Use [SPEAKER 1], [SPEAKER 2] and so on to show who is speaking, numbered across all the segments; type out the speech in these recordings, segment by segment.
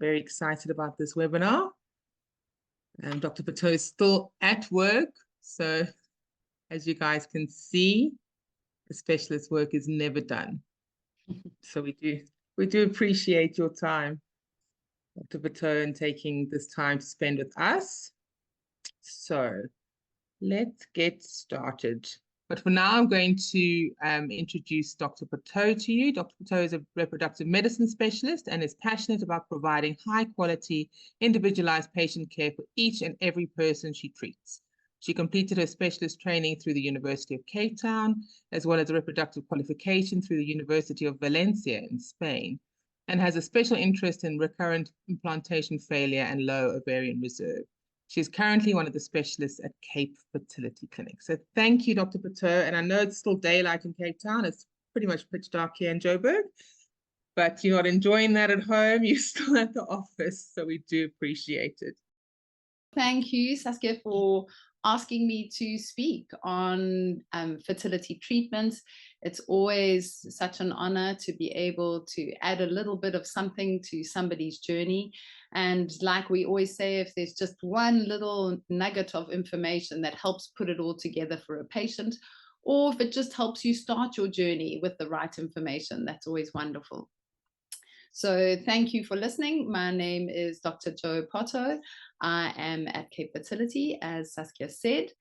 [SPEAKER 1] very excited about this webinar. Dr. Pottow is still at work, so as you guys can see, the specialist work is never done. So we do appreciate your time, Dr. Pottow, and taking this time to spend with us. So let's get started. But for now, I'm going to introduce Dr. Pottow to you. Dr. Pottow is a reproductive medicine specialist and is passionate about providing high quality, individualized patient care for each and every person she treats. She completed her specialist training through the University of Cape Town, as well as a reproductive qualification through the University of Valencia in Spain, and has a special interest in recurrent implantation failure and low ovarian reserve. She's currently one of the specialists at Cape Fertility Clinic. So thank you, Dr. Pottow. And I know it's still daylight in Cape Town. It's pretty much pitch dark here in Joburg, but you're not enjoying that at home. You're still at the office, so we do appreciate it.
[SPEAKER 2] Thank you, Saskia, for asking me to speak on fertility treatments. It's always such an honor to be able to add a little bit of something to somebody's journey. And like we always say, if there's just one little nugget of information that helps put it all together for a patient, or if it just helps you start your journey with the right information, that's always wonderful. So thank you for listening. My name is Dr. Jo Pottow. I am at Cape Fertility, as Saskia said,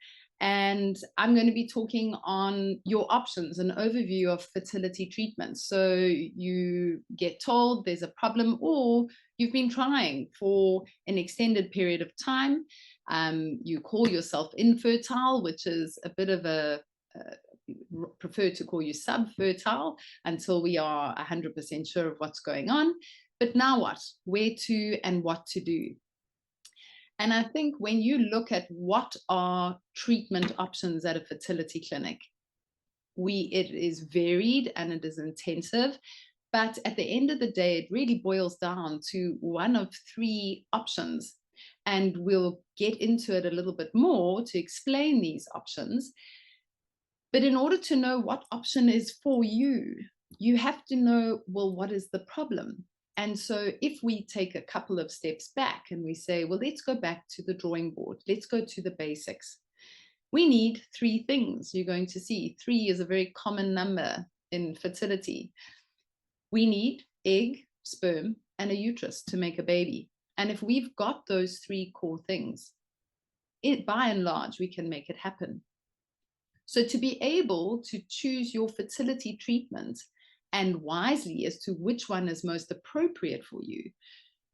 [SPEAKER 2] and I'm going to be talking on your options, an overview of fertility treatments. So you get told there's a problem, or you've been trying for an extended period of time. You call yourself infertile, which is a bit of a prefer to call you subfertile until we are 100% sure of what's going on. But now what? Where to and what to do? And I think when you look at what are treatment options at a fertility clinic, it is varied and it is intensive. But at the end of the day, it really boils down to one of three options. And we'll get into it a little bit more to explain these options. But in order to know what option is for you, you have to know, well, what is the problem? And so if we take a couple of steps back and we say, well, let's go back to the drawing board. Let's go to the basics. We need three things. You're going to see 3 is a very common number in fertility. We need egg, sperm, and a uterus to make a baby. And if we've got those 3 core things, by and large, we can make it happen. So to be able to choose your fertility treatment and wisely as to which one is most appropriate for you,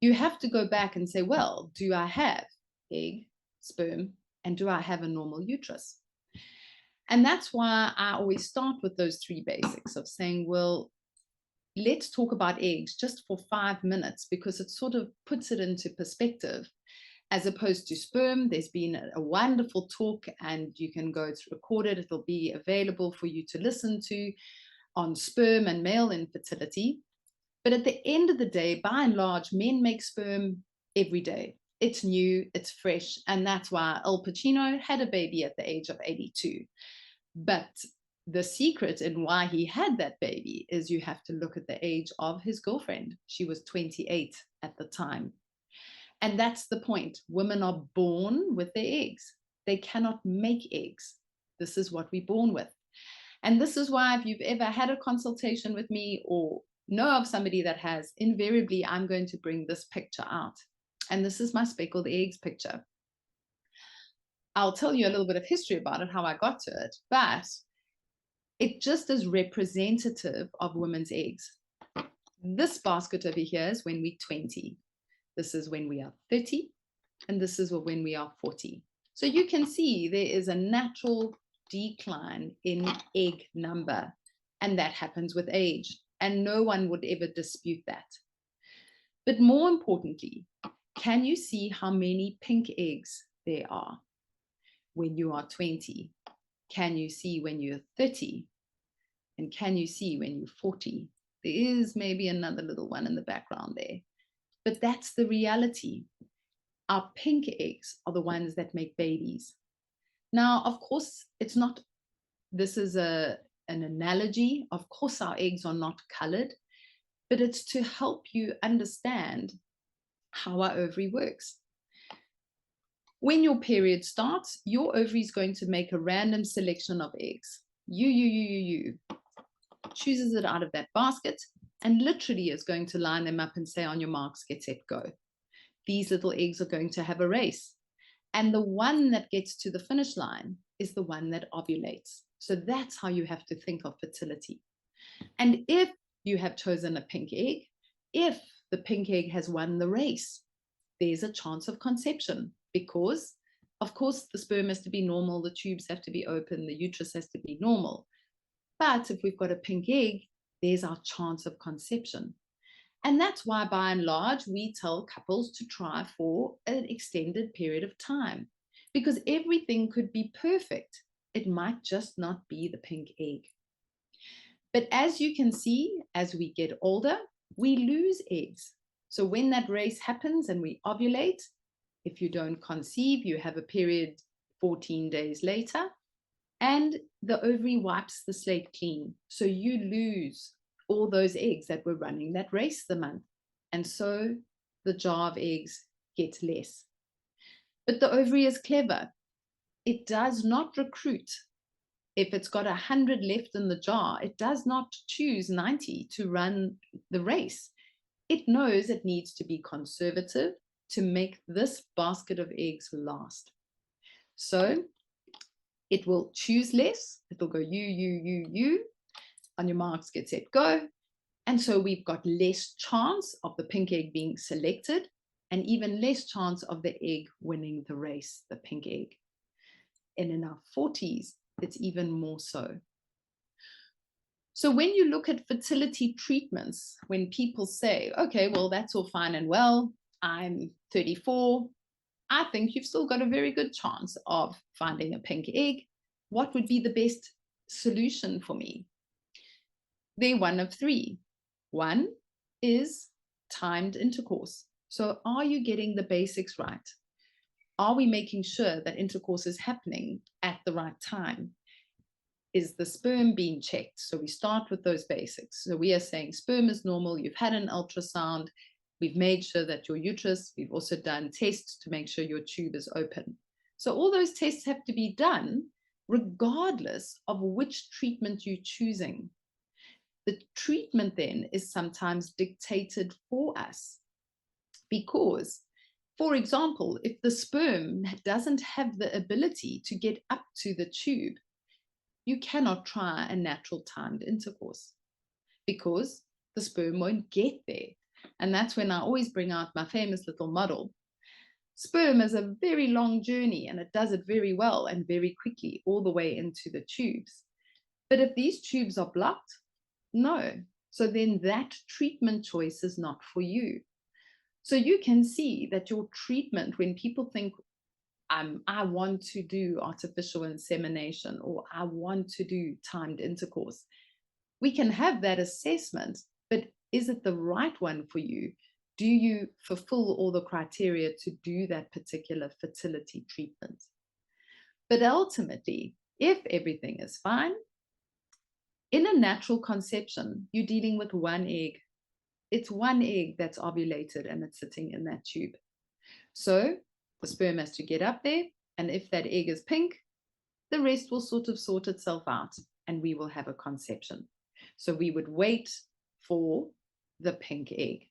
[SPEAKER 2] you have to go back and say, well, do I have egg, sperm, and do I have a normal uterus? And that's why I always start with those 3 basics of saying, well, let's talk about eggs just for 5 minutes, because it sort of puts it into perspective. As opposed to sperm, there's been a wonderful talk, and you can go to record it. It'll be available for you to listen to on sperm and male infertility. But at the end of the day, by and large, men make sperm every day. It's new, it's fresh, and that's why Al Pacino had a baby at the age of 82. But the secret in why he had that baby is you have to look at the age of his girlfriend. She was 28 at the time. And that's the point. Women are born with their eggs. They cannot make eggs. This is what we're born with. And this is why if you've ever had a consultation with me or know of somebody that has, invariably, I'm going to bring this picture out. And this is my speckled eggs picture. I'll tell you a little bit of history about it, how I got to it, but it just is representative of women's eggs. This basket over here is when we're 20. This is when we are 30, and this is when we are 40. So you can see there is a natural decline in egg number, and that happens with age, and no one would ever dispute that. But more importantly, can you see how many pink eggs there are when you are 20? Can you see when you're 30? And can you see when you're 40? There is maybe another little one in the background there. But that's the reality. Our pink eggs are the ones that make babies. Now, of course, it's not, this is an analogy. Of course, our eggs are not colored, but it's to help you understand how our ovary works. When your period starts, your ovary is going to make a random selection of eggs. You chooses it out of that basket and literally is going to line them up and say, on your marks, get set, go. These little eggs are going to have a race. And the one that gets to the finish line is the one that ovulates. So that's how you have to think of fertility. And if you have chosen a pink egg, if the pink egg has won the race, there's a chance of conception because, of course, the sperm has to be normal, the tubes have to be open, the uterus has to be normal. But if we've got a pink egg, there's our chance of conception. And that's why, by and large, we tell couples to try for an extended period of time, because everything could be perfect. It might just not be the pink egg. But as you can see, as we get older, we lose eggs. So when that race happens and we ovulate, if you don't conceive, you have a period 14 days later, and the ovary wipes the slate clean. So you lose all those eggs that were running that race the month. And so the jar of eggs gets less. But the ovary is clever. It does not recruit. If it's got 100 left in the jar, it does not choose 90 to run the race. It knows it needs to be conservative to make this basket of eggs last. So it will choose less. It'll go you. On your marks, get set, go. And so we've got less chance of the pink egg being selected and even less chance of the egg winning the race, the pink egg. And in our 40s, it's even more so. So when you look at fertility treatments, when people say, okay, well, that's all fine and well, I'm 34, I think you've still got a very good chance of finding a pink egg. What would be the best solution for me? They're one of three. One is timed intercourse. So are you getting the basics right? Are we making sure that intercourse is happening at the right time? Is the sperm being checked? So we start with those basics. So we are saying sperm is normal. You've had an ultrasound. We've made sure that your uterus, we've also done tests to make sure your tube is open. So all those tests have to be done regardless of which treatment you're choosing. The treatment then is sometimes dictated for us because, for example, if the sperm doesn't have the ability to get up to the tube, you cannot try a natural timed intercourse because the sperm won't get there. And that's when I always bring out my famous little model. Sperm is a very long journey and it does it very well and very quickly all the way into the tubes. But if these tubes are blocked, no. So then that treatment choice is not for you. So you can see that your treatment, when people think, I want to do artificial insemination or I want to do timed intercourse, we can have that assessment, but is it the right one for you? Do you fulfill all the criteria to do that particular fertility treatment? But ultimately, if everything is fine, in a natural conception, you're dealing with one egg. It's one egg that's ovulated and it's sitting in that tube. So the sperm has to get up there, and if that egg is pink, the rest will sort of sort itself out and we will have a conception. So we would wait for the pink egg.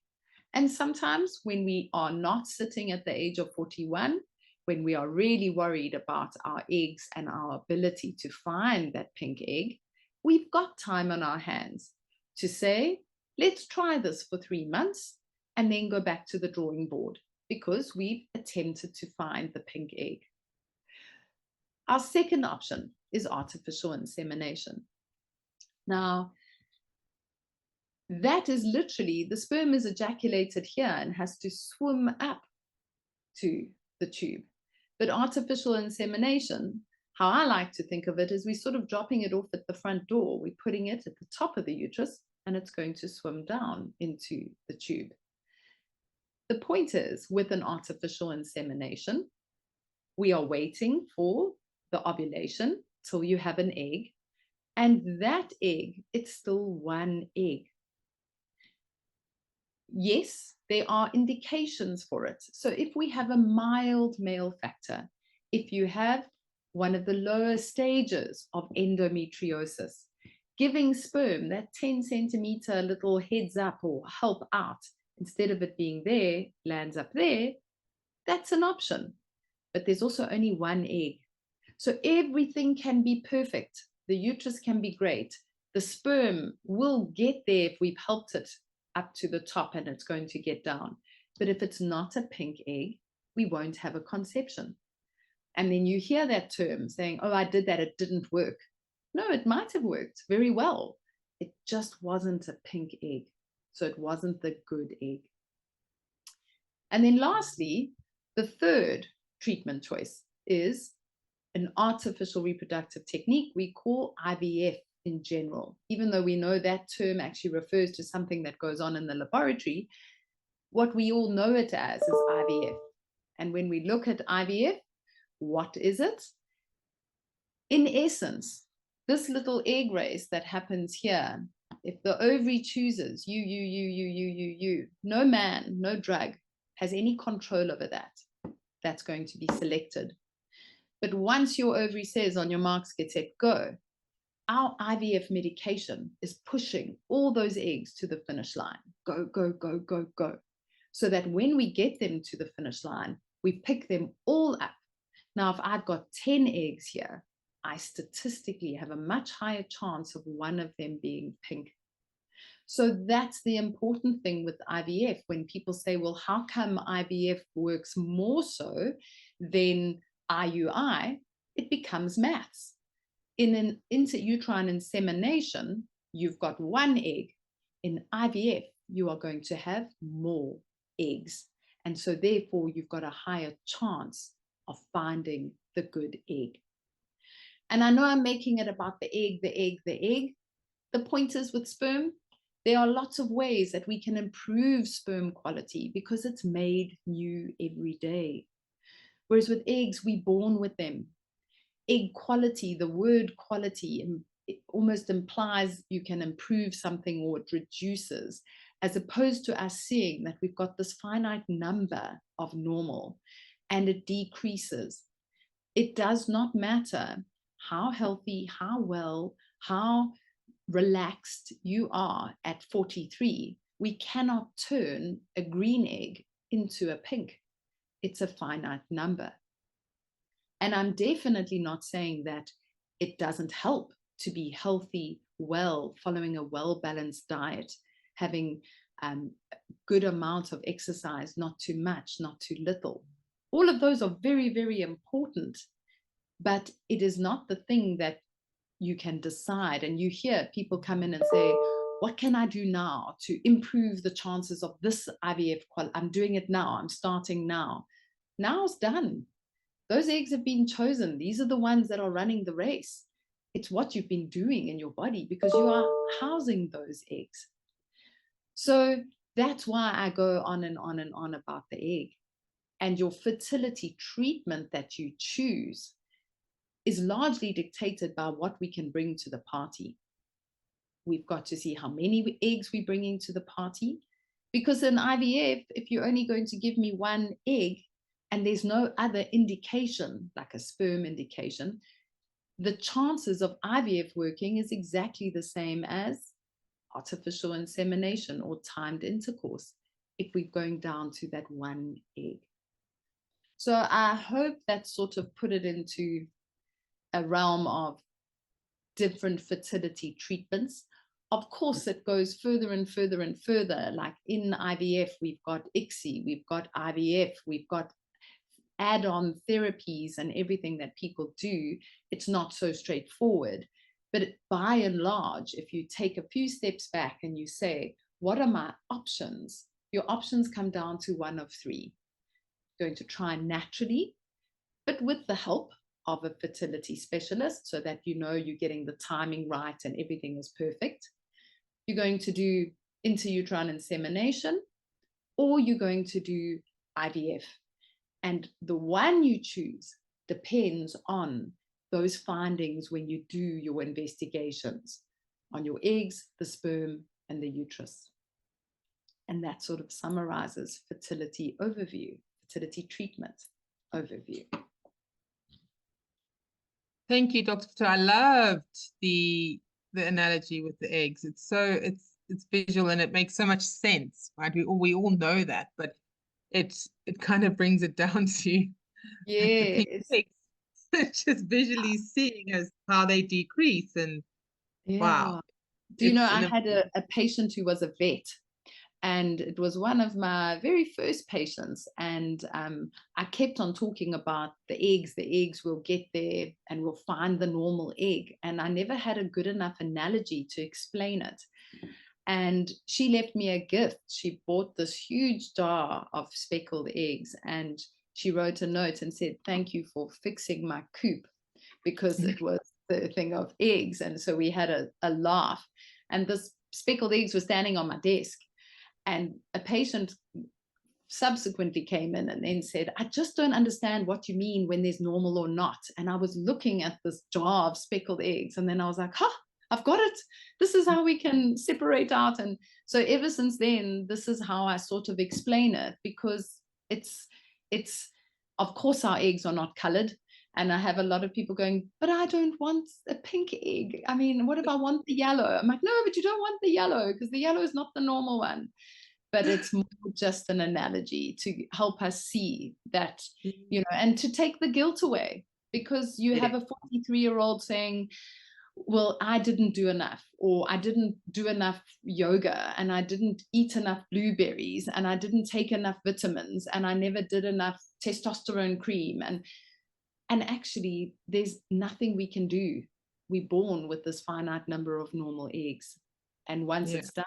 [SPEAKER 2] And sometimes when we are not sitting at the age of 41, when we are really worried about our eggs and our ability to find that pink egg, we've got time on our hands to say, let's try this for 3 months and then go back to the drawing board because we've attempted to find the pink egg. Our second option is artificial insemination. Now, that is literally the sperm is ejaculated here and has to swim up to the tube. But artificial insemination, how I like to think of it, is we're sort of dropping it off at the front door. We're putting it at the top of the uterus and it's going to swim down into the tube. The point is, with an artificial insemination, we are waiting for the ovulation till you have an egg. And that egg, it's still one egg. yes, there are indications for it. So if we have a mild male factor, if you have one of the lower stages of endometriosis, giving sperm that 10 centimeter little heads up or help out, instead of it being there, lands up there, that's an option. But there's also only one egg. So everything can be perfect. The uterus can be great. The sperm will get there if we've helped it up to the top and it's going to get down. But if it's not a pink egg, we won't have a conception. And then you hear that term saying, oh, I did that, it didn't work. No, it might have worked very well. It just wasn't a pink egg. So it wasn't the good egg. And then lastly, the third treatment choice is an artificial reproductive technique we call IVF in general. Even though we know that term actually refers to something that goes on in the laboratory, what we all know it as is IVF. And when we look at IVF, what is it? In essence, this little egg race that happens here, if the ovary chooses you, no man, no drug has any control over that. That's going to be selected. But once your ovary says on your marks, get set, go, our IVF medication is pushing all those eggs to the finish line. Go, go, go, go, go. So that when we get them to the finish line, we pick them all up. Now, if I've got 10 eggs here, I statistically have a much higher chance of one of them being pink. So that's the important thing with IVF. When people say, well, how come IVF works more so than IUI? It becomes maths. In an intrauterine insemination, you've got one egg. In IVF, you are going to have more eggs. And so therefore, you've got a higher chance of finding the good egg. And I know I'm making it about the egg, the egg, the egg. The point is with sperm, there are lots of ways that we can improve sperm quality because it's made new every day. Whereas with eggs, we're born with them. Egg quality, the word quality, it almost implies you can improve something or it reduces, as opposed to us seeing that we've got this finite number of normal and it decreases. It does not matter how healthy, how well, how relaxed you are at 43. We cannot turn a green egg into a pink. It's a finite number. And I'm definitely not saying that it doesn't help to be healthy, well, following a well-balanced diet, having a good amount of exercise, not too much, not too little. All of those are very, very important, but it is not the thing that you can decide. And you hear people come in and say, what can I do now to improve the chances of this IVF? I'm doing it now. I'm starting now. Now's done. Those eggs have been chosen. These are the ones that are running the race. It's what you've been doing in your body because you are housing those eggs. So that's why I go on and on and on about the egg. And your fertility treatment that you choose is largely dictated by what we can bring to the party. We've got to see how many eggs we're bringing to the party. Because in IVF, if you're only going to give me one egg and there's no other indication, like a sperm indication, the chances of IVF working is exactly the same as artificial insemination or timed intercourse if we're going down to that one egg. So I hope that sort of put it into a realm of different fertility treatments. Of course, it goes further and further and further. Like in IVF, we've got ICSI, we've got IVF, we've got add-on therapies and everything that people do. It's not so straightforward. But by and large, if you take a few steps back and you say, what are my options? Your options come down to one of three. You're going to try naturally, but with the help of a fertility specialist so that you know you're getting the timing right and everything is perfect. You're going to do intrauterine insemination, or you're going to do IVF. And the one you choose depends on those findings when you do your investigations on your eggs, the sperm, and the uterus. And that sort of summarizes fertility overview, fertility treatment overview.
[SPEAKER 1] Thank you, Dr. Pottow. I loved the analogy with the eggs. It's visual and it makes so much sense, right? We all know that, but it kind of brings it down to the pink
[SPEAKER 2] Yes.
[SPEAKER 1] eggs, just visually seeing as how they decrease, and wow.
[SPEAKER 2] Do you know, I had a patient who was a vet, and it was one of my very first patients. And I kept on talking about the eggs. The eggs will get there and we'll find the normal egg. And I never had a good enough analogy to explain it. And she left me a gift. She bought this huge jar of speckled eggs, and she wrote a note and said, "Thank you for fixing my coop," because it was the thing of eggs. And so we had a laugh. And this speckled eggs were standing on my desk. And a patient subsequently came in and then said, "I just don't understand what you mean when there's normal or not." And I was looking at this jar of speckled eggs, and then I was like, I've got it. This is how we can separate out. And so ever since then, this is how I sort of explain it, because it's of course our eggs are not colored. And I have a lot of people going, "But I don't want a pink egg. I mean, what if I want the yellow?" I'm like, "No, but you don't want the yellow, because the yellow is not the normal one." But it's more just an analogy to help us see that, you know, and to take the guilt away, because you have a 43-year-old saying, "Well, I didn't do enough, or I didn't do enough yoga, and I didn't eat enough blueberries, and I didn't take enough vitamins, and I never did enough testosterone cream." And actually, there's nothing we can do. We're born with this finite number of normal eggs. And once it's done,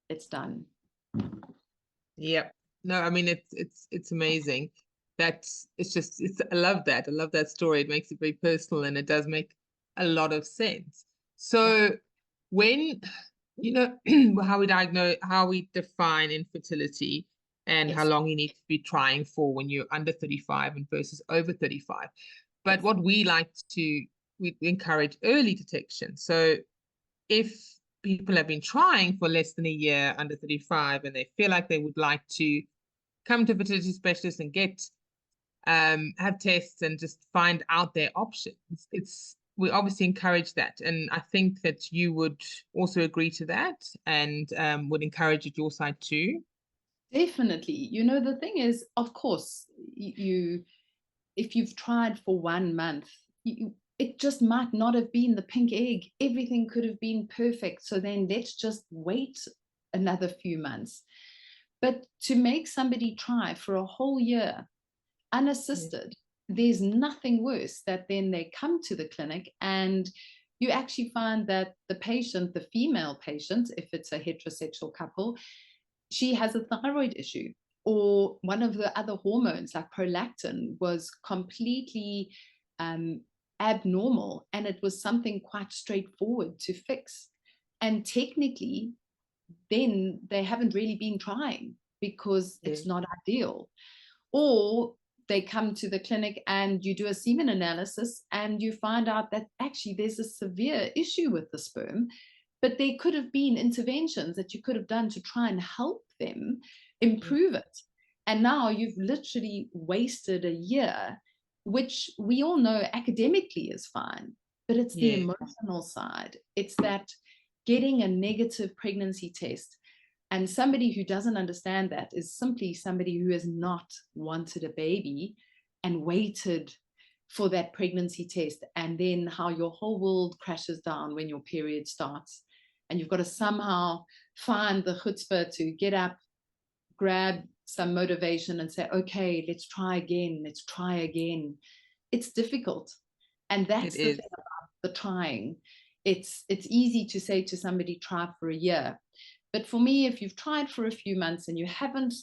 [SPEAKER 2] it's done.
[SPEAKER 1] Yep. No, I mean, it's amazing. I love that. I love that story. It makes it very personal, and it does make a lot of sense. So when, you know, how we define infertility and how long you need to be trying for when you're under 35 and versus over 35. But what we encourage early detection. So if people have been trying for less than a year under 35 and they feel like they would like to come to a fertility specialist and get have tests and just find out their options, we obviously encourage that. And I think that you would also agree to that and would encourage it your side too.
[SPEAKER 2] Definitely. You know, the thing is, of course, if you've tried for 1 month, it just might not have been the pink egg. Everything could have been perfect. So then let's just wait another few months. But to make somebody try for a whole year unassisted, there's nothing worse that then they come to the clinic and you actually find that the patient, the female patient, if it's a heterosexual couple, she has a thyroid issue, or one of the other hormones like prolactin was completely abnormal, and it was something quite straightforward to fix. And technically, then they haven't really been trying because it's not ideal. Or they come to the clinic and you do a semen analysis and you find out that actually there's a severe issue with the sperm, but there could have been interventions that you could have done to try and help them improve it. And now you've literally wasted a year, which we all know academically is fine, but it's the emotional side. It's that getting a negative pregnancy test. And somebody who doesn't understand that is simply somebody who has not wanted a baby and waited for that pregnancy test, and then how your whole world crashes down when your period starts. And you've got to somehow find the chutzpah to get up, grab some motivation and say, "Okay, let's try again. Let's try again." It's difficult. And that's the thing about the trying. It's easy to say to somebody, "Try for a year." But for me, if you've tried for a few months and you haven't,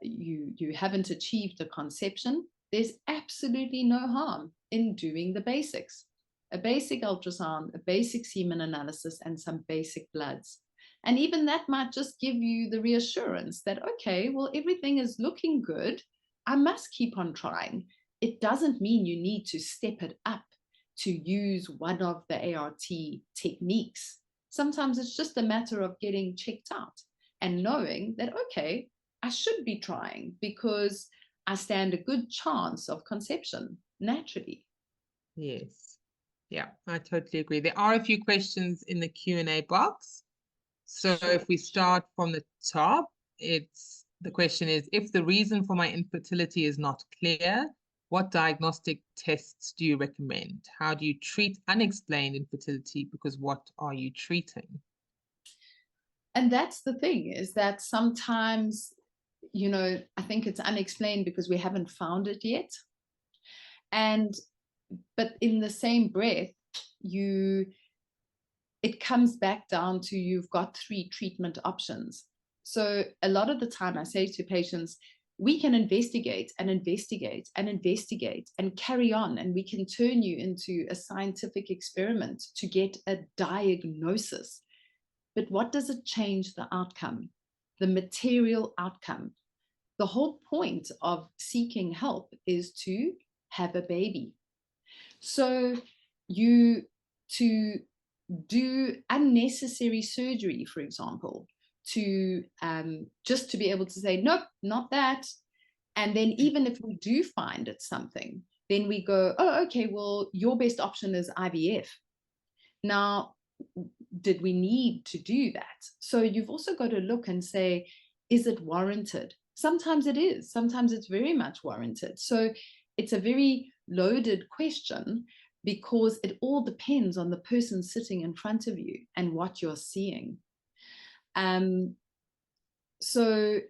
[SPEAKER 2] you haven't achieved a conception, there's absolutely no harm in doing the basics. A basic ultrasound, a basic semen analysis, and some basic bloods. And even that might just give you the reassurance that, okay, well, everything is looking good. I must keep on trying. It doesn't mean you need to step it up to use one of the ART techniques. Sometimes it's just a matter of getting checked out and knowing that, okay, I should be trying because I stand a good chance of conception naturally.
[SPEAKER 1] Yes. Yeah, I totally agree. There are a few questions in the Q&A box. So
[SPEAKER 2] Sure.
[SPEAKER 1] if we start from the top, the question is, if the reason for my infertility is not clear, what diagnostic tests do you recommend? How do you treat unexplained infertility? Because what are you treating?
[SPEAKER 2] And that's the thing, is that sometimes, you know, I think it's unexplained because we haven't found it yet. But in the same breath, it comes back down to, you've got 3 treatment options. So a lot of the time I say to patients, we can investigate and investigate and investigate and carry on, and we can turn you into a scientific experiment to get a diagnosis. But what does it change the outcome, the material outcome? The whole point of seeking help is to have a baby. So to do unnecessary surgery, for example, to just to be able to say, nope, not that. And then even if we do find it something, then we go, oh, okay, well, your best option is IVF. Now, did we need to do that? So you've also got to look and say, is it warranted? Sometimes it is. Sometimes it's very much warranted. So it's a very loaded question, because it all depends on the person sitting in front of you and what you're seeing. So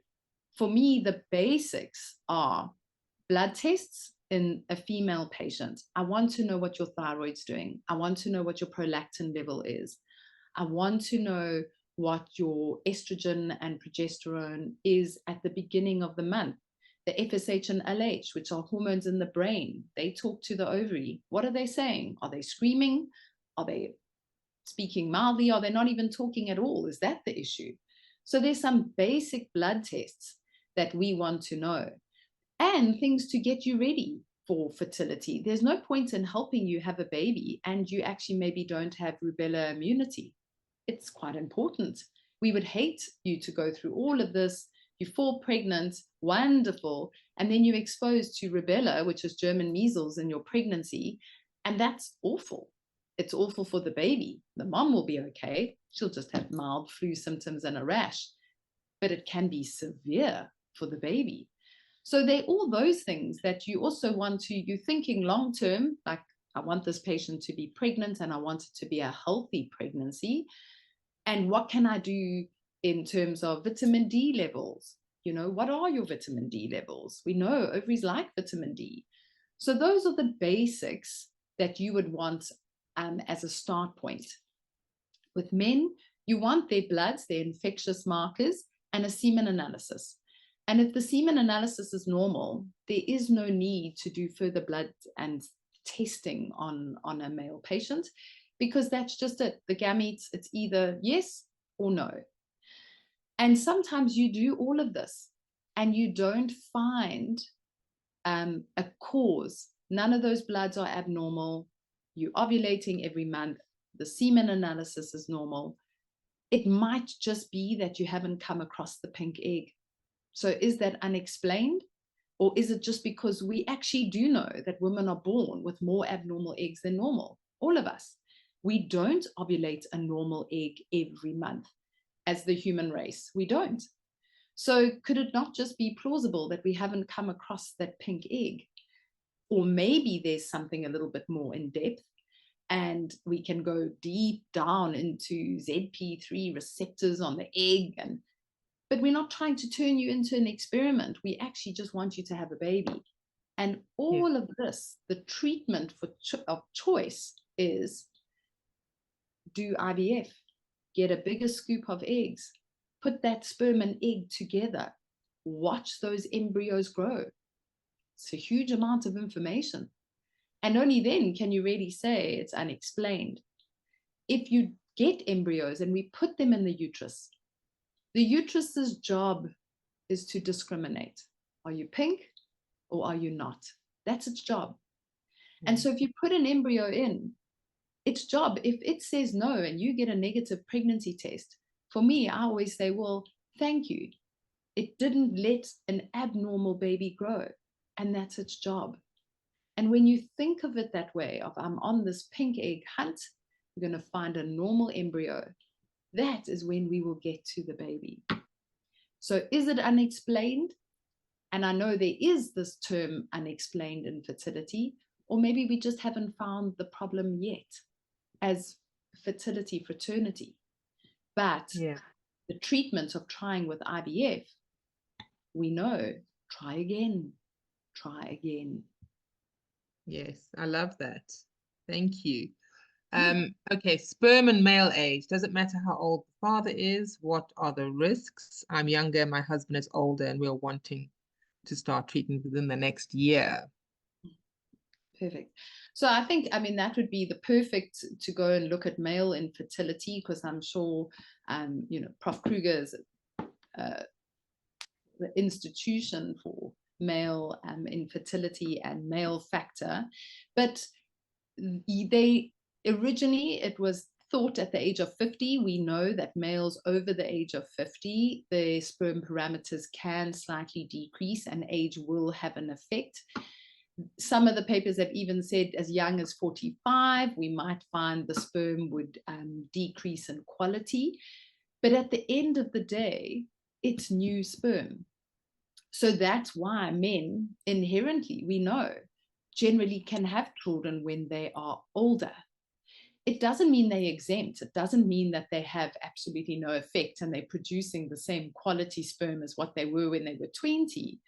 [SPEAKER 2] for me, the basics are blood tests in a female patient. I want to know what your thyroid's doing. I want to know what your prolactin level is. I want to know what your estrogen and progesterone is at the beginning of the month. The FSH and LH, which are hormones in the brain, they talk to the ovary. What are they saying? Are they screaming? Are they speaking mildly? Are they not even talking at all? Is that the issue? So there's some basic blood tests that we want to know, and things to get you ready for fertility. There's no point in helping you have a baby and you actually maybe don't have rubella immunity. It's quite important. We would hate you to go through all of this. You fall pregnant, wonderful, and then you're exposed to rubella, which is German measles, in your pregnancy, and that's awful. It's awful for the baby. The mom will be okay. She'll just have mild flu symptoms and a rash, but it can be severe for the baby. So they're all those things that you also want to, you're thinking long term, like, I want this patient to be pregnant and I want it to be a healthy pregnancy. And what can I do in terms of vitamin D levels? You know, what are your vitamin D levels? We know ovaries like vitamin D. So those are the basics that you would want as a start point. With men, you want their bloods, their infectious markers, and a semen analysis. And if the semen analysis is normal, there is no need to do further blood and testing on a male patient, because that's just it. The gametes, it's either yes or no. And sometimes you do all of this and you don't find a cause. None of those bloods are abnormal. You're ovulating every month. The semen analysis is normal. It might just be that you haven't come across the pink egg. So is that unexplained? Or is it just because we actually do know that women are born with more abnormal eggs than normal? All of us. We don't ovulate a normal egg every month as the human race. We don't. So could it not just be plausible that we haven't come across that pink egg? Or maybe there's something a little bit more in depth, and we can go deep down into ZP3 receptors on the egg, but we're not trying to turn you into an experiment. We actually just want you to have a baby. And all of this, the treatment of choice is do IVF, get a bigger scoop of eggs, put that sperm and egg together, watch those embryos grow. It's a huge amount of information. And only then can you really say it's unexplained. If you get embryos and we put them in the uterus's job is to discriminate. Are you pink or are you not? That's its job. And so if you put an embryo in its job, if it says no and you get a negative pregnancy test, for me, I always say, well, thank you. It didn't let an abnormal baby grow, and that's its job. And when you think of it that way, of I'm on this pink egg hunt, we're going to find a normal embryo, that is when we will get to the baby. So is it unexplained? And I know there is this term unexplained infertility, or maybe we just haven't found the problem yet as fertility fraternity. But
[SPEAKER 1] Yeah.
[SPEAKER 2] the treatment of trying with IVF, we know, try again, try again.
[SPEAKER 1] Yes, I love that. Thank you. Okay, sperm and male age. Does it matter how old the father is? What are the risks? I'm younger, my husband is older, and we're wanting to start treatment within the next year.
[SPEAKER 2] Perfect. So I think, I mean, that would be the perfect to go and look at male infertility, because I'm sure, you know, Prof. Kruger is the institution for male infertility and male factor. But they originally, it was thought at the age of 50. We know that males over the age of 50, the sperm parameters can slightly decrease, and age will have an effect. Some of the papers have even said as young as 45, we might find the sperm would decrease in quality. But at the end of the day, it's new sperm. So that's why men inherently, we know, generally can have children when they are older. It doesn't mean they exempt. It doesn't mean that they have absolutely no effect and they're producing the same quality sperm as what they were when they were 20.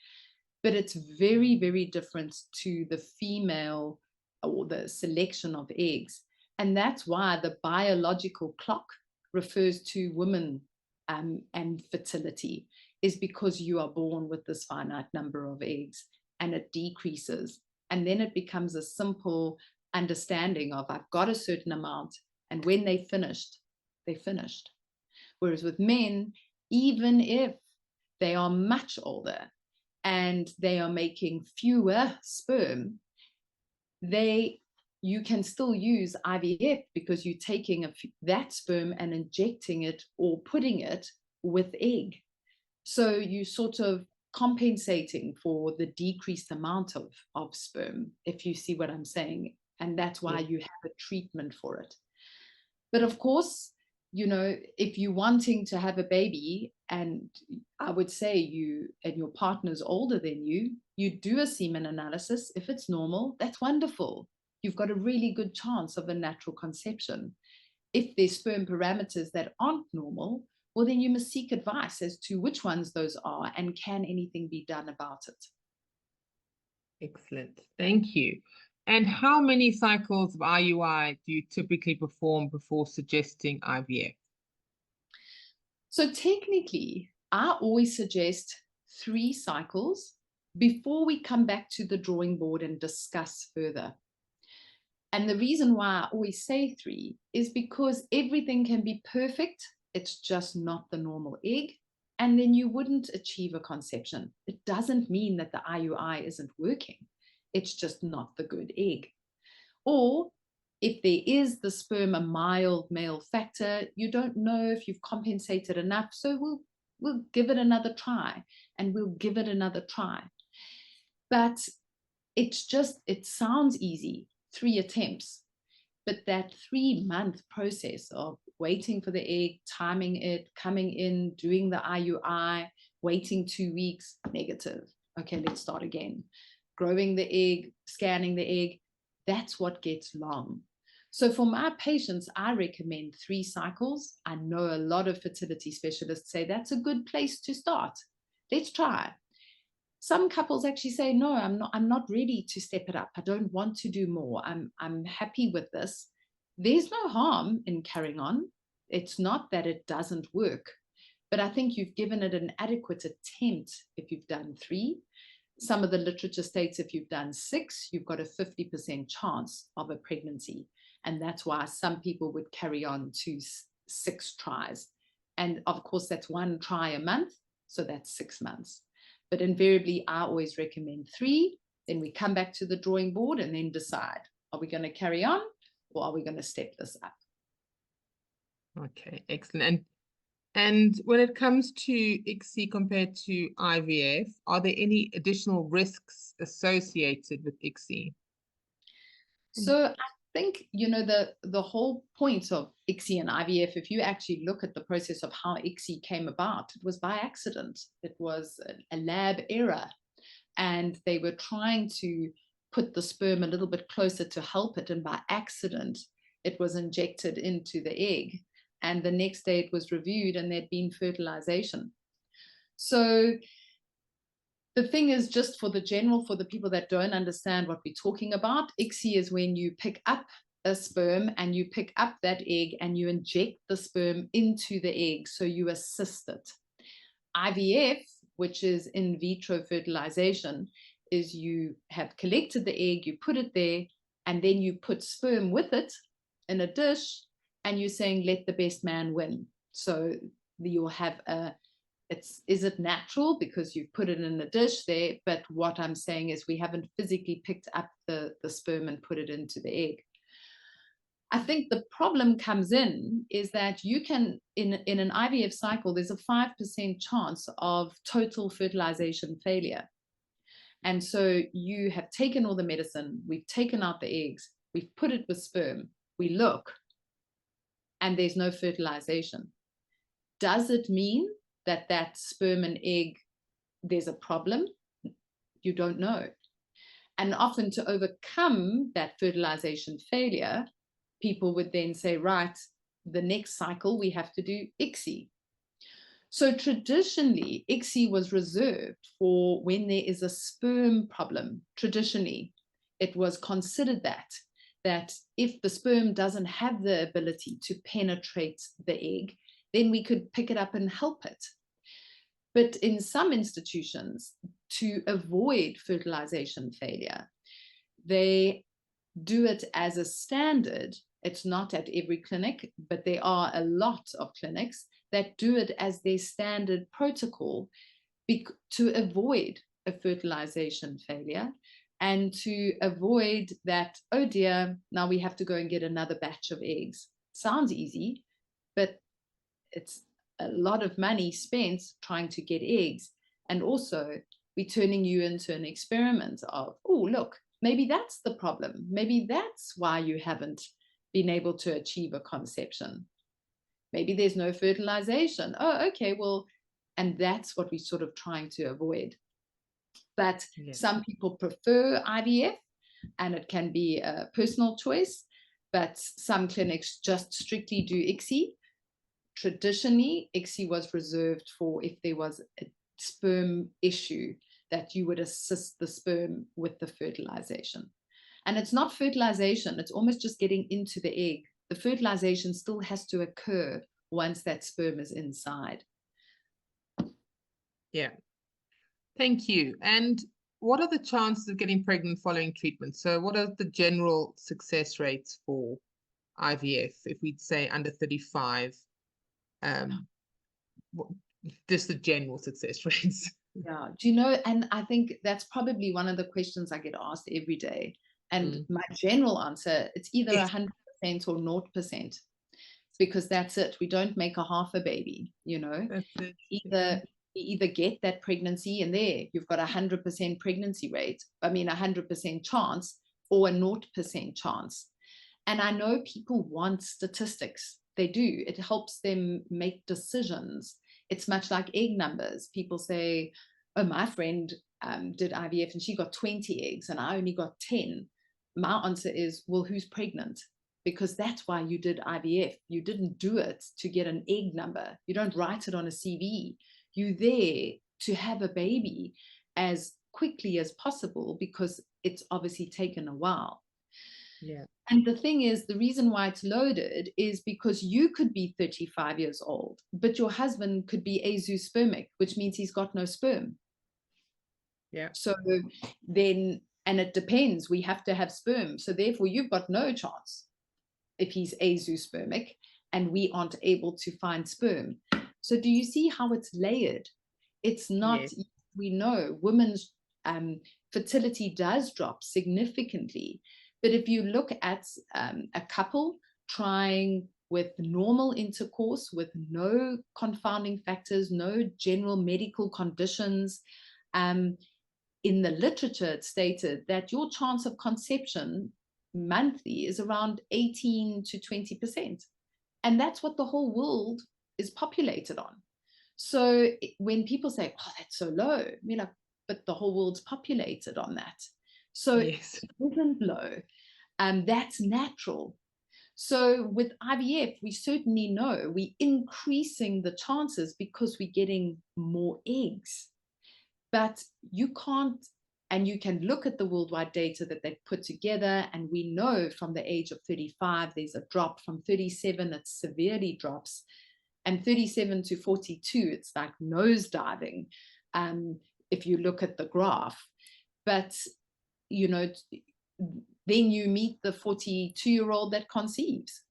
[SPEAKER 2] But it's very, very different to the female or the selection of eggs. And that's why the biological clock refers to women and fertility, is because you are born with this finite number of eggs and it decreases. And then it becomes a simple understanding of I've got a certain amount, and when they finished, they finished. Whereas with men, even if they are much older and they are making fewer sperm, you can still use IVF because you're taking that sperm and injecting it or putting it with egg. So you sort of compensating for the decreased amount of sperm, if you see what I'm saying. And that's why you have a treatment for it. But of course, you know, if you're wanting to have a baby, and I would say you and your partner's older than you do a semen analysis. If it's normal, that's wonderful. You've got a really good chance of a natural conception. If there's sperm parameters that aren't normal, well, then you must seek advice as to which ones those are and can anything be done about it.
[SPEAKER 1] Excellent. Thank you. And how many cycles of IUI do you typically perform before suggesting IVF?
[SPEAKER 2] So technically, I always suggest 3 cycles before we come back to the drawing board and discuss further. And the reason why I always say 3 is because everything can be perfect. It's just not the normal egg. And then you wouldn't achieve a conception. It doesn't mean that the IUI isn't working. It's just not the good egg. Or if there is the sperm a mild male factor, you don't know if you've compensated enough. So we'll give it another try, and we'll give it another try. But it sounds easy, 3 attempts, but that 3-month process of waiting for the egg, timing it, coming in, doing the IUI, waiting 2 weeks, negative. Okay, let's start again. Growing the egg, scanning the egg, that's what gets long. So for my patients, I recommend 3 cycles. I know a lot of fertility specialists say that's a good place to start. Let's try. Some couples actually say, no, I'm not ready to step it up. I don't want to do more. I'm happy with this. There's no harm in carrying on. It's not that it doesn't work, but I think you've given it an adequate attempt if you've done 3. Some of the literature states if you've done 6, you've got a 50% chance of a pregnancy. And that's why some people would carry on to 6 tries. And of course, that's 1 try a month. So that's 6 months. But invariably, I always recommend 3. Then we come back to the drawing board and then decide, are we going to carry on or are we going to step this up?
[SPEAKER 1] Okay, excellent. And when it comes to ICSI compared to IVF, are there any additional risks associated with ICSI?
[SPEAKER 2] So I think, you know, the whole point of ICSI and IVF, if you actually look at the process of how ICSI came about, it was by accident. It was a lab error, and they were trying to put the sperm a little bit closer to help it, and by accident it was injected into the egg, and the next day it was reviewed and there'd been fertilization. So the thing is, just for the people that don't understand what we're talking about, ICSI is when you pick up a sperm and you pick up that egg and you inject the sperm into the egg, so you assist it. IVF, which is in vitro fertilization, is you have collected the egg, you put it there, and then you put sperm with it in a dish, and you're saying, let the best man win. So you'll have is it natural because you've put it in a dish there, but what I'm saying is we haven't physically picked up the sperm and put it into the egg. I think the problem comes in is that you can, in an IVF cycle, there's a 5% chance of total fertilization failure. And so you have taken all the medicine, we've taken out the eggs, we've put it with sperm, we look, and there's no fertilization. Does it mean that that sperm and egg, there's a problem? You don't know. And often to overcome that fertilization failure, people would then say, right, the next cycle we have to do ICSI. So traditionally, ICSI was reserved for when there is a sperm problem. Traditionally, it was considered that if the sperm doesn't have the ability to penetrate the egg, then we could pick it up and help it. But in some institutions, to avoid fertilization failure, they do it as a standard. It's not at every clinic, but there are a lot of clinics that do it as their standard protocol to avoid a fertilization failure and to avoid that, oh dear, now we have to go and get another batch of eggs. Sounds easy, but it's a lot of money spent trying to get eggs. And also, we're turning you into an experiment of, oh, look, maybe that's the problem. Maybe that's why you haven't been able to achieve a conception. Maybe there's no fertilization. Oh, okay, well, and that's what we're sort of trying to avoid. But some people prefer IVF, and it can be a personal choice, but some clinics just strictly do ICSI. Traditionally, ICSI was reserved for if there was a sperm issue, that you would assist the sperm with the fertilization. And it's not fertilization, it's almost just getting into the egg. The fertilization still has to occur once that sperm is inside.
[SPEAKER 1] Yeah. Thank you. And what are the chances of getting pregnant following treatment? So what are the general success rates for IVF, if we'd say under 35? Just the general success rates.
[SPEAKER 2] Yeah, do you know, and I think that's probably one of the questions I get asked every day. And my general answer, it's either 100% or 0%, because that's it. We don't make a half a baby, you know.
[SPEAKER 1] That's it.
[SPEAKER 2] Either get that pregnancy, and there you've got 100% pregnancy rate, 100% chance, or a 0% chance. And I know people want statistics. They do. It helps them make decisions. It's much like egg numbers. People say, oh, my friend did IVF and she got 20 eggs and I only got 10. My answer is, well, who's pregnant? Because that's why you did IVF. You didn't do it to get an egg number. You don't write it on a CV. You're there to have a baby as quickly as possible, because it's obviously taken a while.
[SPEAKER 1] Yeah.
[SPEAKER 2] And the thing is, the reason why it's loaded is because you could be 35 years old, but your husband could be azoospermic, which means he's got no sperm.
[SPEAKER 1] Yeah.
[SPEAKER 2] So then, and it depends, we have to have sperm. So therefore, you've got no chance if he's azoospermic and we aren't able to find sperm. So do you see how it's layered? It's not, yes. We know women's fertility does drop significantly. But if you look at a couple trying with normal intercourse, with no confounding factors, no general medical conditions, in the literature, it's stated that your chance of conception monthly is around 18 to 20%. And that's what the whole world is populated on. So when people say, oh, that's so low, I mean, like, but the whole world's populated on that. So
[SPEAKER 1] Yes.
[SPEAKER 2] it isn't low. That's natural. So with IVF, we certainly know we're increasing the chances because we're getting more eggs. But you can't, and you can look at the worldwide data that they've put together, and we know from the age of 35, there's a drop. From 37, it severely drops. And 37 to 42, it's like nosediving, if you look at the graph. But, you know, then you meet the 42-year-old that conceives.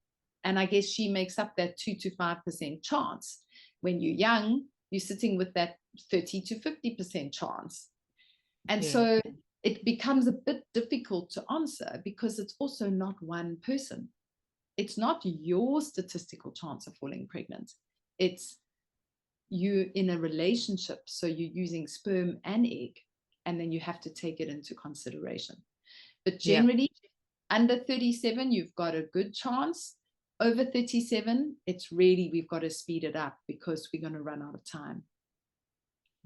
[SPEAKER 2] And I guess she makes up that 2 to 5% chance. When you're young, you're sitting with that 30 to 50% chance. And so it becomes a bit difficult to answer because it's also not one person. It's not your statistical chance of falling pregnant. It's you in a relationship. So you're using sperm and egg, and then you have to take it into consideration. But generally, under 37, you've got a good chance. Over 37, it's really, we've got to speed it up because we're going to run out of time.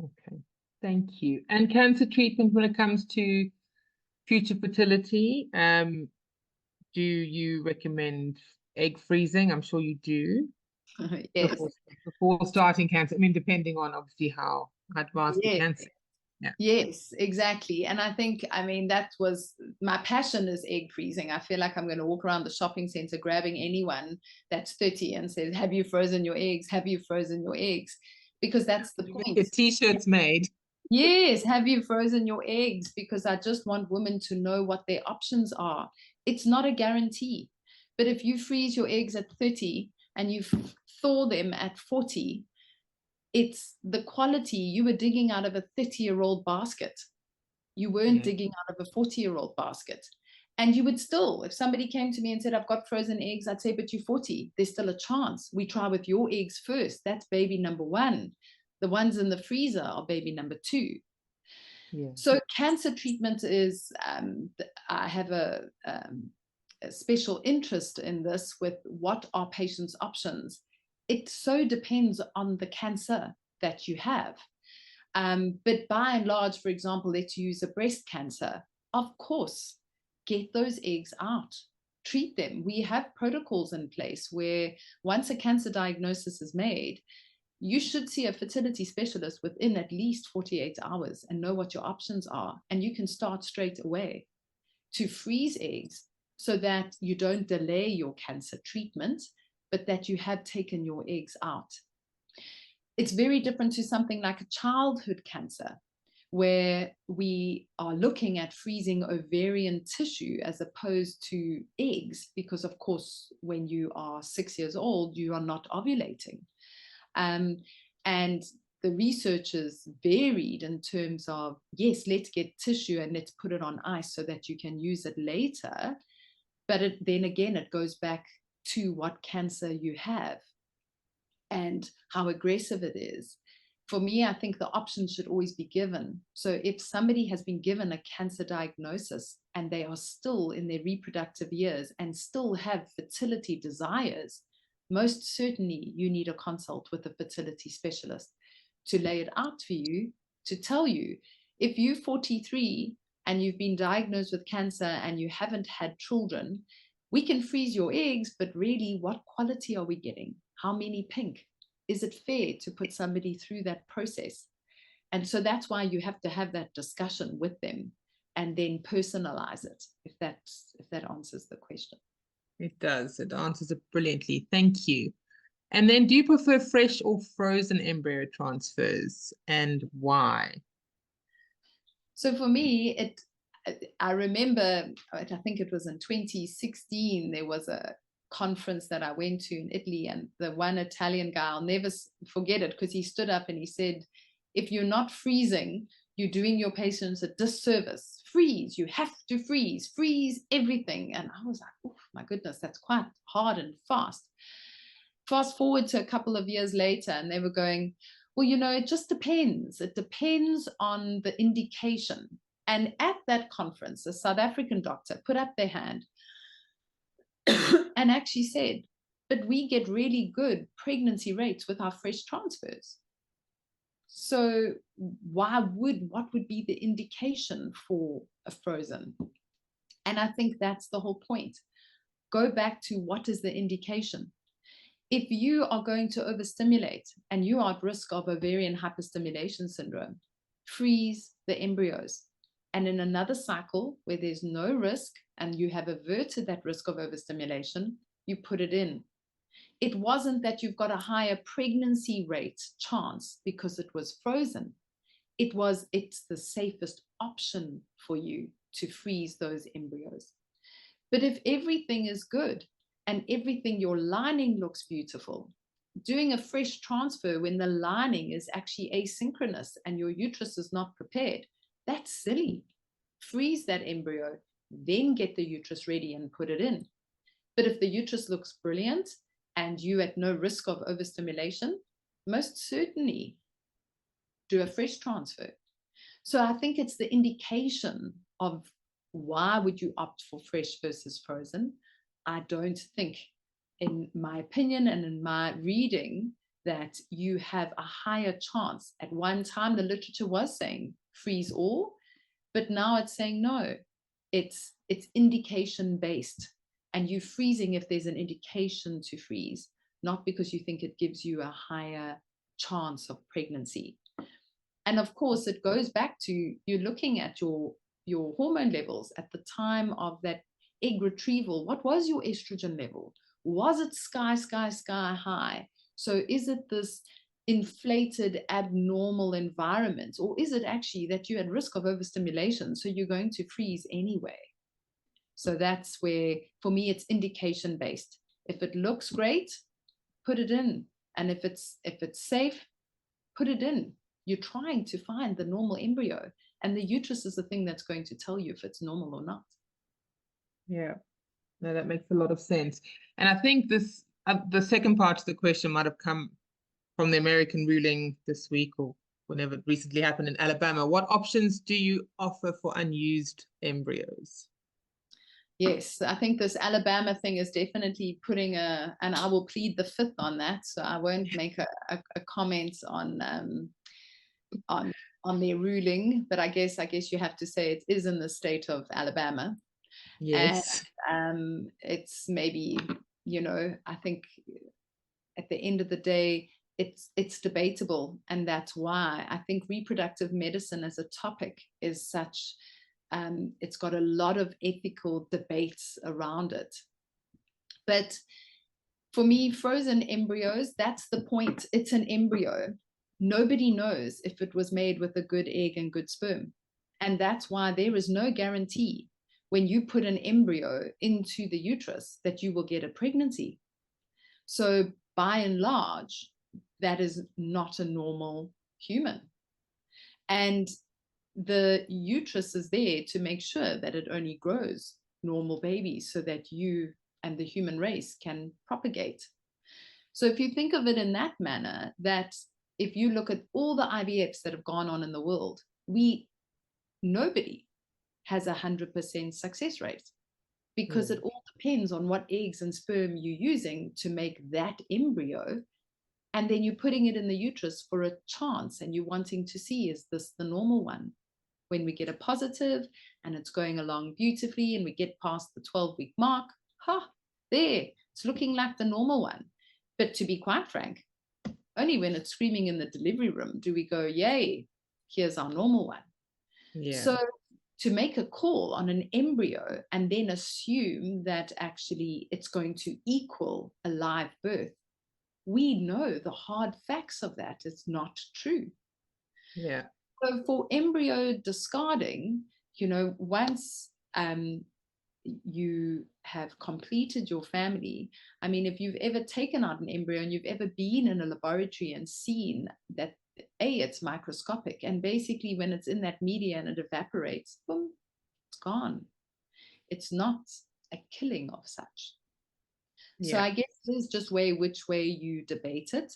[SPEAKER 1] Okay, thank you. And cancer treatment when it comes to future fertility, do you recommend egg freezing? I'm sure you do.
[SPEAKER 2] Yes.
[SPEAKER 1] Before starting cancer. I mean, depending on obviously how advanced the cancer. Yeah.
[SPEAKER 2] Yes, exactly. And I think, I mean, that was my passion is egg freezing. I feel like I'm going to walk around the shopping center grabbing anyone that's 30 and says, have you frozen your eggs? Have you frozen your eggs? Because that's the point.
[SPEAKER 1] Get t-shirts made.
[SPEAKER 2] Yes, have you frozen your eggs? Because I just want women to know what their options are. It's not a guarantee. But if you freeze your eggs at 30 and you thaw them at 40, it's the quality. You were digging out of a 30-year-old basket. You weren't digging out of a 40-year-old basket. And you would still, if somebody came to me and said, I've got frozen eggs, I'd say, but you're 40. There's still a chance. We try with your eggs first. That's baby number 1. The ones in the freezer are baby number 2. Yeah. So cancer treatment is, I have a special interest in this with what are patients' options. It so depends on the cancer that you have. But by and large, for example, let's use a breast cancer. Of course, get those eggs out, treat them. We have protocols in place where once a cancer diagnosis is made, you should see a fertility specialist within at least 48 hours and know what your options are. And you can start straight away to freeze eggs so that you don't delay your cancer treatment, but that you have taken your eggs out. It's very different to something like a childhood cancer, where we are looking at freezing ovarian tissue as opposed to eggs, because of course, when you are 6 years old, you are not ovulating. And the researchers varied in terms of, yes, let's get tissue and let's put it on ice so that you can use it later. But then again, it goes back to what cancer you have and how aggressive it is. For me, I think the option should always be given. So if somebody has been given a cancer diagnosis and they are still in their reproductive years and still have fertility desires, most certainly you need a consult with a fertility specialist to lay it out for you, to tell you, if you're 43 and you've been diagnosed with cancer and you haven't had children, we can freeze your eggs, but really, what quality are we getting? How many pink? Is it fair to put somebody through that process? And so that's why you have to have that discussion with them and then personalize it, if that answers the question.
[SPEAKER 1] It does. It answers it brilliantly. Thank you. And then do you prefer fresh or frozen embryo transfers, and why?
[SPEAKER 2] So for me, I remember, I think it was in 2016, there was a conference that I went to in Italy, and the one Italian guy, I'll never forget it, because he stood up and he said, If you're not freezing, you're doing your patients a disservice. Freeze, you have to freeze everything. And I was like, oh my goodness, that's quite hard and fast. Fast forward to a couple of years later, and they were going, well, you know, it just depends. It depends on the indication. And at that conference, a South African doctor put up their hand and actually said, but we get really good pregnancy rates with our fresh transfers. So what would be the indication for a frozen? And I think that's the whole point. Go back to what is the indication. If you are going to overstimulate and you are at risk of ovarian hyperstimulation syndrome, freeze the embryos. And in another cycle where there's no risk and you have averted that risk of overstimulation, you put it in. It wasn't that you've got a higher pregnancy rate chance because it was frozen. It's the safest option for you to freeze those embryos. But if everything is good and everything, your lining looks beautiful, doing a fresh transfer when the lining is actually asynchronous and your uterus is not prepared, that's silly. Freeze that embryo, then get the uterus ready and put it in. But if the uterus looks brilliant and you at no risk of overstimulation, most certainly do a fresh transfer. So I think it's the indication of why would you opt for fresh versus frozen. I don't think, in my opinion and in my reading, that you have a higher chance. At one time, the literature was saying freeze all, but now it's saying no, it's indication based. And you're freezing if there's an indication to freeze, not because you think it gives you a higher chance of pregnancy. And of course, it goes back to you're looking at your hormone levels at the time of that egg retrieval. What was your estrogen level? Was it sky high? So is it this inflated abnormal environment, or is it actually that you're at risk of overstimulation, so you're going to freeze anyway? So that's where, for me, it's indication based. If it looks great, put it in. And if it's safe, put it in. You're trying to find the normal embryo, and the uterus is the thing that's going to tell you if it's normal or not.
[SPEAKER 1] Yeah, no, that makes a lot of sense. And I think this, the second part of the question might have come from the American ruling this week or whenever it recently happened in Alabama. What options do you offer for unused embryos?
[SPEAKER 2] Yes, I think this Alabama thing is definitely putting and I will plead the fifth on that. So I won't make a comment on their ruling, but I guess you have to say it is in the state of Alabama.
[SPEAKER 1] Yes.
[SPEAKER 2] And it's maybe, I think at the end of the day, it's debatable. And that's why I think reproductive medicine as a topic is such, it's got a lot of ethical debates around it. But for me, frozen embryos, that's the point. It's an embryo. Nobody knows if it was made with a good egg and good sperm. And that's why there is no guarantee when you put an embryo into the uterus that you will get a pregnancy. So by and large, that is not a normal human. And the uterus is there to make sure that it only grows normal babies so that you and the human race can propagate. So if you think of it in that manner, that if you look at all the IVFs that have gone on in the world, nobody has 100% success rate, because it all depends on what eggs and sperm you're using to make that embryo. And then you're putting it in the uterus for a chance, and you're wanting to see, is this the normal one? When we get a positive and it's going along beautifully and we get past the 12-week mark, there, it's looking like the normal one. But to be quite frank, only when it's screaming in the delivery room do we go, yay, here's our normal one. Yeah. So to make a call on an embryo and then assume that actually it's going to equal a live birth, we know the hard facts of that. It's not true.
[SPEAKER 1] Yeah.
[SPEAKER 2] So for embryo discarding, once you have completed your family, I mean, if you've ever taken out an embryo and you've ever been in a laboratory and seen that it's microscopic. And basically when it's in that media and it evaporates, boom, it's gone. It's not a killing of such. So I guess there's just which way you debate it.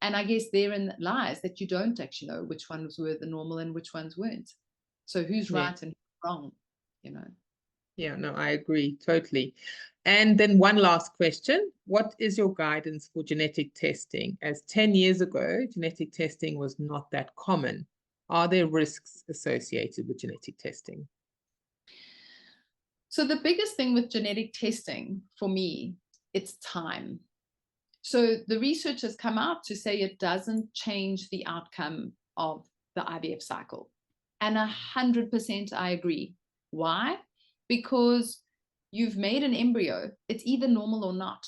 [SPEAKER 2] And I guess therein lies that you don't actually know which ones were the normal and which ones weren't. So who's right and who's wrong, you know?
[SPEAKER 1] Yeah, no, I agree totally. And then one last question. What is your guidance for genetic testing? As 10 years ago, genetic testing was not that common. Are there risks associated with genetic testing?
[SPEAKER 2] So the biggest thing with genetic testing for me, it's time. So the research has come out to say it doesn't change the outcome of the IVF cycle. And 100% I agree. Why? Because you've made an embryo, it's either normal or not.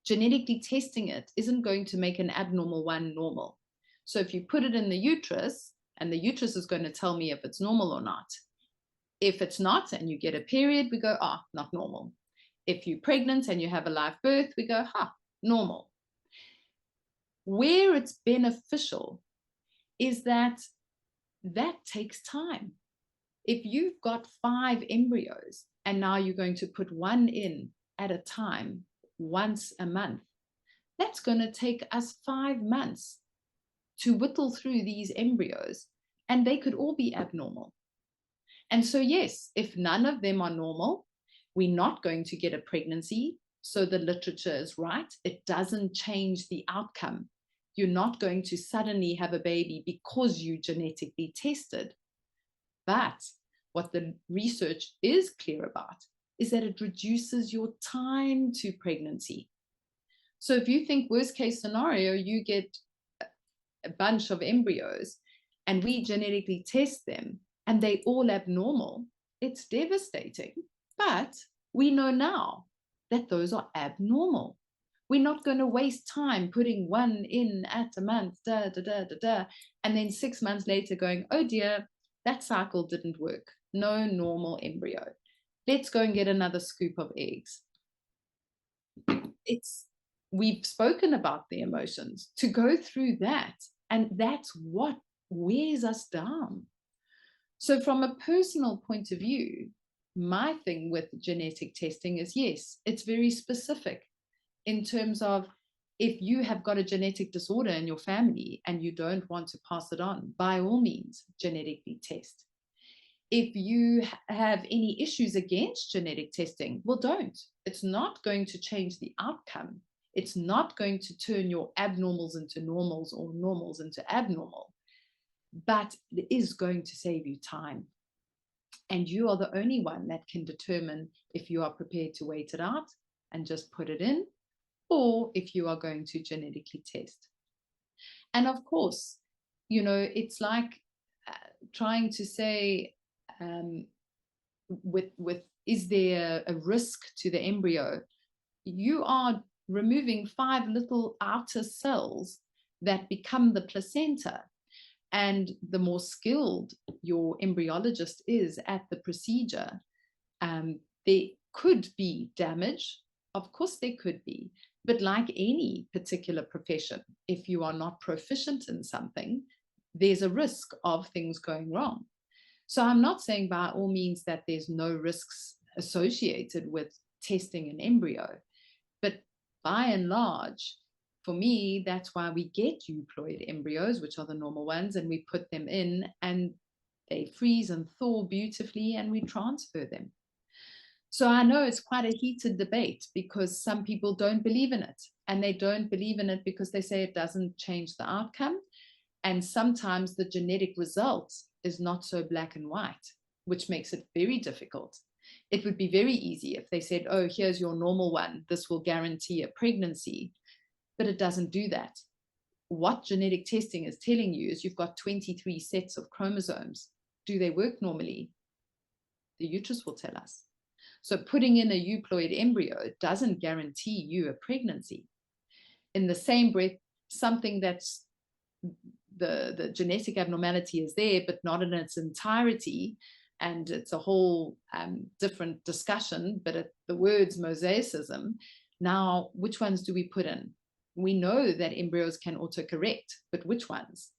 [SPEAKER 2] Genetically testing it isn't going to make an abnormal one normal. So if you put it in the uterus, and the uterus is going to tell me if it's normal or not. If it's not, and you get a period, we go, not normal. If you're pregnant and you have a live birth, we go, normal. Where it's beneficial is that takes time. If you've got 5 embryos and now you're going to put one in at a time, once a month, that's going to take us 5 months to whittle through these embryos, and they could all be abnormal. And so, yes, if none of them are normal, we're not going to get a pregnancy. So the literature is right. It doesn't change the outcome. You're not going to suddenly have a baby because you genetically tested. But what the research is clear about is that it reduces your time to pregnancy. So if you think worst case scenario, you get a bunch of embryos and we genetically test them and they all abnormal, it's devastating. But we know now that those are abnormal. We're not going to waste time putting one in at a month, and then 6 months later going, oh dear, that cycle didn't work. No normal embryo. Let's go and get another scoop of eggs. We've spoken about the emotions to go through that, and that's what wears us down. So from a personal point of view, my thing with genetic testing is, yes, it's very specific in terms of if you have got a genetic disorder in your family and you don't want to pass it on, by all means, genetically test. If you have any issues against genetic testing, well, don't. It's not going to change the outcome. It's not going to turn your abnormals into normals or normals into abnormal, but it is going to save you time. And you are the only one that can determine if you are prepared to wait it out and just put it in, or if you are going to genetically test. And of course, it's like trying to say, is there a risk to the embryo? You are removing 5 little outer cells that become the placenta. And the more skilled your embryologist is at the procedure, there could be damage. Of course there could be. But like any particular profession, if you are not proficient in something, there's a risk of things going wrong. So I'm not saying by all means that there's no risks associated with testing an embryo. But by and large, for me, that's why we get euploid embryos, which are the normal ones, and we put them in and they freeze and thaw beautifully and we transfer them. So I know it's quite a heated debate because some people don't believe in it, and they don't believe in it because they say it doesn't change the outcome. And sometimes the genetic result is not so black and white, which makes it very difficult. It would be very easy if they said, oh, here's your normal one. This will guarantee a pregnancy. But it doesn't do that. What genetic testing is telling you is you've got 23 sets of chromosomes. Do they work normally? The uterus will tell us. So putting in a euploid embryo doesn't guarantee you a pregnancy. In the same breath, something that's the genetic abnormality is there, but not in its entirety, and it's a whole different discussion, but the word's mosaicism. Now, which ones do we put in? We know that embryos can autocorrect, but which ones?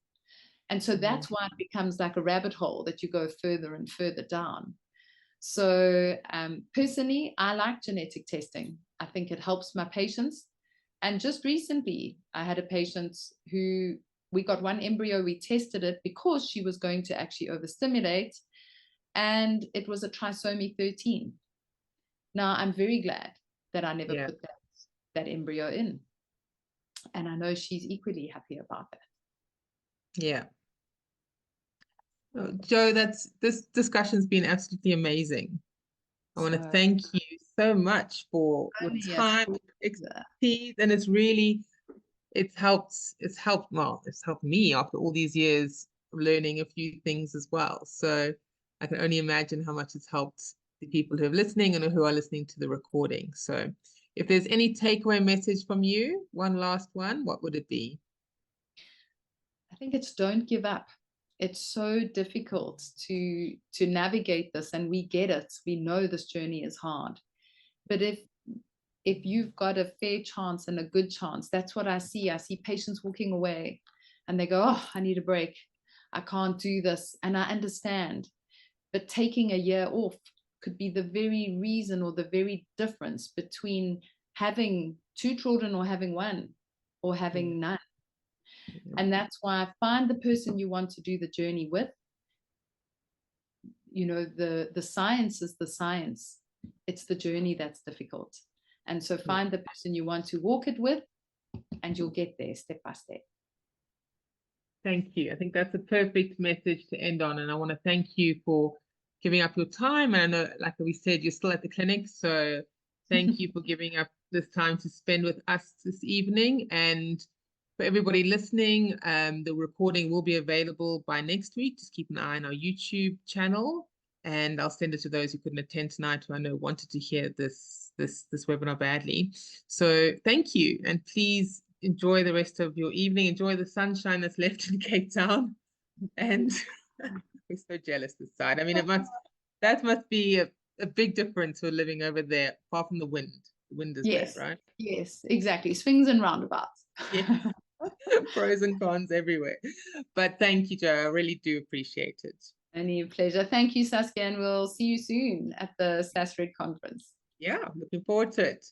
[SPEAKER 2] And so that's why it becomes like a rabbit hole that you go further and further down. So personally, I like genetic testing. I think it helps my patients. And just recently, I had a patient who we got one embryo, we tested it because she was going to actually overstimulate, and it was a trisomy 13. Now, I'm very glad that I never put that embryo in. And I know she's equally happy about that.
[SPEAKER 1] Yeah. Jo, this discussion's been absolutely amazing. I want to thank you so much for your time, expertise, and it's helped me after all these years of learning a few things as well. So I can only imagine how much it's helped the people who are listening and who are listening to the recording. So if there's any takeaway message from you, one last one, what would it be?
[SPEAKER 2] I think it's don't give up. It's so difficult to navigate this, and we get it. We know this journey is hard. But if you've got a fair chance and a good chance, that's what I see. I see patients walking away and they go, oh, I need a break. I can't do this. And I understand. But taking a year off could be the very reason or the very difference between having 2 children or having 1 or having none. And that's why I find the person you want to do the journey with. You know, the science is the science. It's the journey that's difficult. And so find the person you want to walk it with, and you'll get there step by step.
[SPEAKER 1] Thank you. I think that's a perfect message to end on. And I want to thank you for giving up your time. And I know, like we said, you're still at the clinic. So thank you for giving up this time to spend with us this evening. And for everybody listening, the recording will be available by next week. Just keep an eye on our YouTube channel. And I'll send it to those who couldn't attend tonight, who I know wanted to hear this webinar badly. So thank you. And please enjoy the rest of your evening. Enjoy the sunshine that's left in Cape Town. And we're so jealous this side. I mean, that must be a big difference for living over there, apart from the wind. The wind is bad, right?
[SPEAKER 2] Yes, exactly. Swings and roundabouts.
[SPEAKER 1] Yeah. Pros and cons everywhere. But thank you, Jo. I really do appreciate it.
[SPEAKER 2] Any pleasure. Thank you, Saskia, and we'll see you soon at the SASRED conference.
[SPEAKER 1] Yeah, looking forward to it.